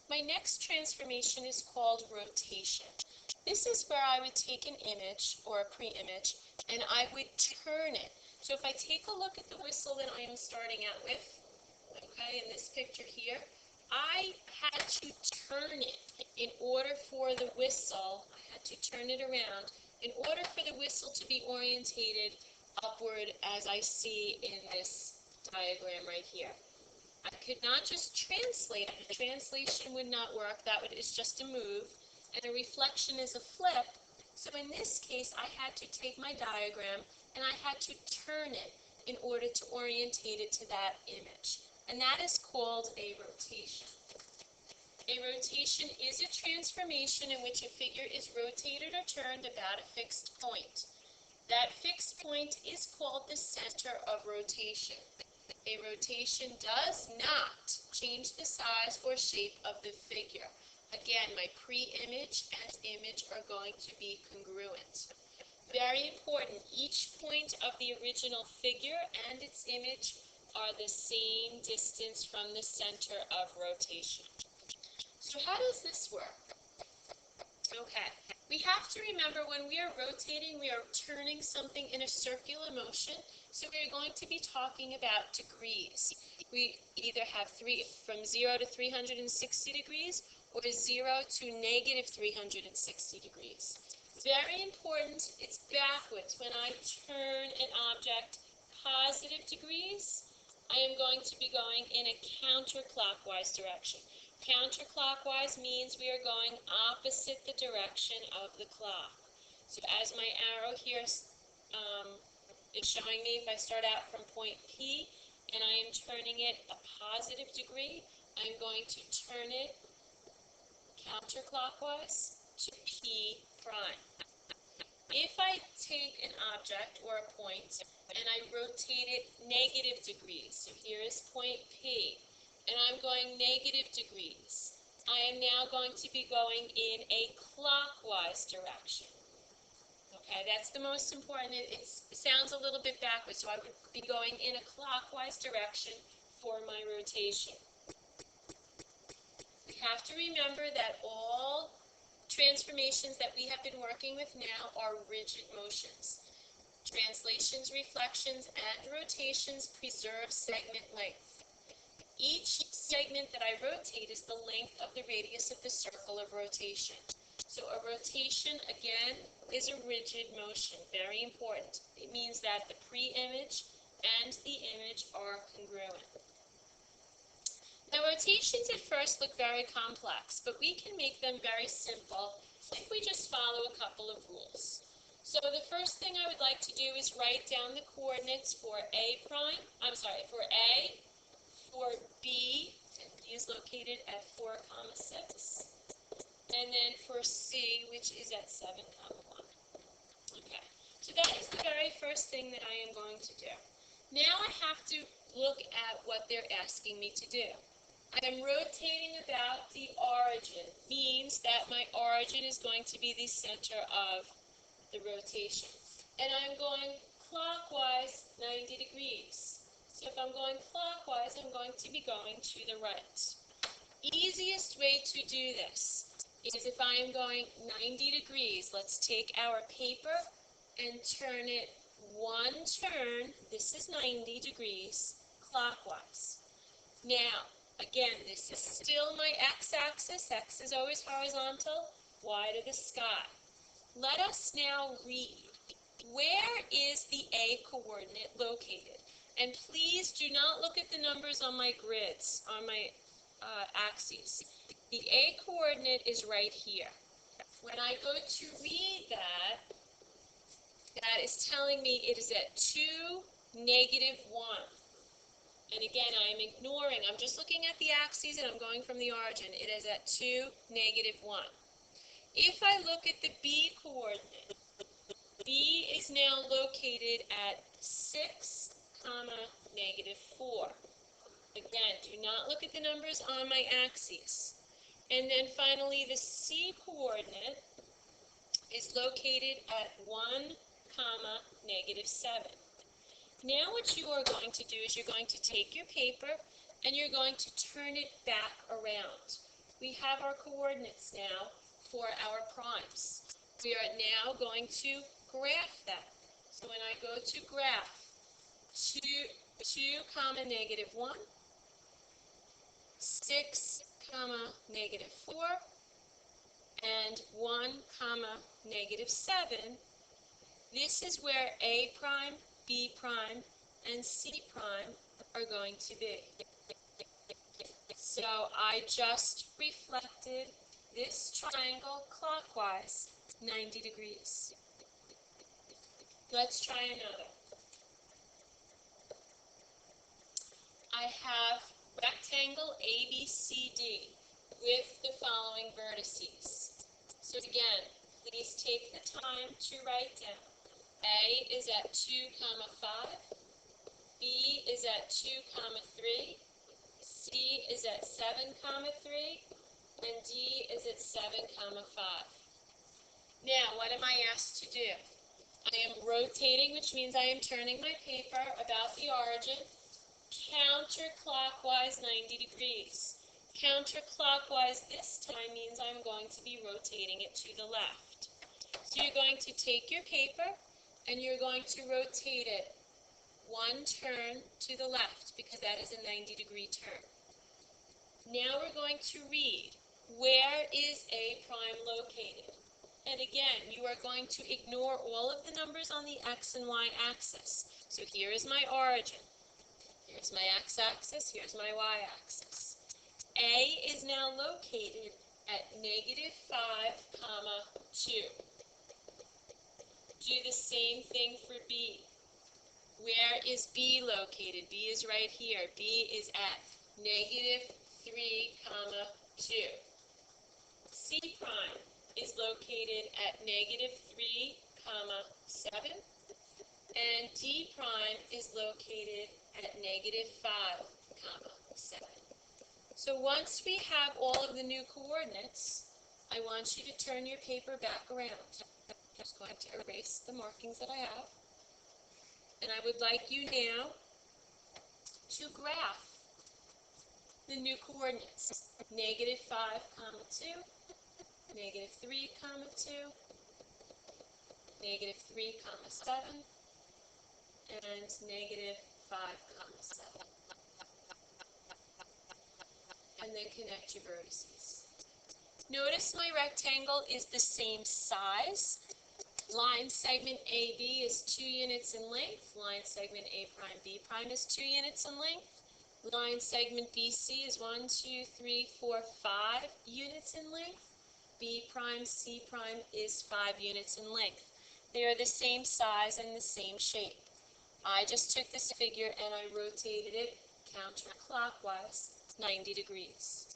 My next transformation is called rotation. This is where I would take an image or a pre-image and I would turn it. So if I take a look at the whistle that I am starting out with, okay, in this picture here, I had to turn it in order for the whistle, I had to turn it around in order for the whistle to be orientated upward as I see in this diagram right here. I could not just translate it. Translation would not work. Is just a move, and a reflection is a flip. So in this case, I had to take my diagram and I had to turn it in order to orientate it to that image. And that is called a rotation. A rotation is a transformation in which a figure is rotated or turned about a fixed point. That fixed point is called the center of rotation. A rotation does not change the size or shape of the figure. Again, my pre-image and image are going to be congruent. Very important, each point of the original figure and its image are the same distance from the center of rotation. So how does this work? Okay, we have to remember when we are rotating, we are turning something in a circular motion, so we're going to be talking about degrees. We either have from 0 to 360 degrees or 0 to negative 360 degrees. Very important, it's backwards. When I turn an object positive degrees, I am going to be going in a counterclockwise direction. Counterclockwise means we are going opposite the direction of the clock. So as my arrow here is showing me, if I start out from point P and I am turning it a positive degree, I'm going to turn it counterclockwise to P prime. If I take an object or a point and I rotate it negative degrees, so here is point P, and I'm going negative degrees, I am now going to be going in a clockwise direction. Okay, that's the most important. It sounds a little bit backwards, so I would be going in a clockwise direction for my rotation. We have to remember that all transformations that we have been working with now are rigid motions. Translations, reflections, and rotations preserve segment length. Each segment that I rotate is the length of the radius of the circle of rotation. So a rotation, again, is a rigid motion. Very important. It means that the pre-image and the image are congruent. Now, rotations at first look very complex, but we can make them very simple if we just follow a couple of rules. So the first thing I would like to do is write down the coordinates for for A, for B, and B is located at 4, 6, and then for C, which is at 7, 1. Okay, so that is the very first thing that I am going to do. Now I have to look at what they're asking me to do. I am rotating about the origin, means that my origin is going to be the center of the rotation. And I'm going clockwise 90 degrees. So if I'm going clockwise, I'm going to be going to the right. Easiest way to do this is if I am going 90 degrees, let's take our paper and turn it one turn, this is 90 degrees, clockwise. Now, again, this is still my x-axis. X is always horizontal, y to the sky. Let us now read. Where is the A coordinate located? And please do not look at the numbers on my grids, on my axes. The A coordinate is right here. When I go to read that, that is telling me it is at 2, negative 1. And again, I am ignoring, I'm just looking at the axes and I'm going from the origin. It is at 2, negative 1. If I look at the B coordinate, B is now located at 6, negative 4. Again, do not look at the numbers on my axes. And then finally, the C coordinate is located at 1, negative 7. Now what you are going to do is you're going to take your paper and you're going to turn it back around. we have our coordinates now for our primes. We are now going to graph that. So when I go to graph 2, comma, -1, 6, comma, -4, and 1, comma, -7, this is where A prime, B prime, and C prime are going to be. So I just reflected this triangle clockwise 90 degrees. Let's try another. I have rectangle ABCD with the following vertices. So again, please take the time to write down. A is at 2, comma, 5. B is at 2, comma, 3. C is at 7, comma, 3. And D is at 7, comma, 5. Now, what am I asked to do? I am rotating, which means I am turning my paper about the origin, counterclockwise 90 degrees. Counterclockwise this time means I'm going to be rotating it to the left. So you're going to take your paper and you're going to rotate it one turn to the left because that is a 90-degree turn. Now we're going to read, where is A prime located? And again, you are going to ignore all of the numbers on the x and y axis. So here is my origin. Here's my x-axis, here's my y-axis. A is now located at -5, comma, 2. Do the same thing for B. Where is B located? B is right here. B is at -3, comma, 2. C prime is located at -3, comma, 7. And D prime is located at -5, comma, 7. So once we have all of the new coordinates, I want you to turn your paper back around. I'm just going to erase the markings that I have. And I would like you now to graph the new coordinates. -5, comma, 2, -3, comma, 2, -3, comma, 7, and -5, comma, 7. And then connect your vertices. Notice my rectangle is the same size. Line segment AB is 2 units in length. Line segment A prime B prime is 2 units in length. Line segment BC is 1, 2, 3, 4, 5 units in length. B prime C prime is 5 units in length. They are the same size and the same shape. I just took this figure and I rotated it counterclockwise 90 degrees.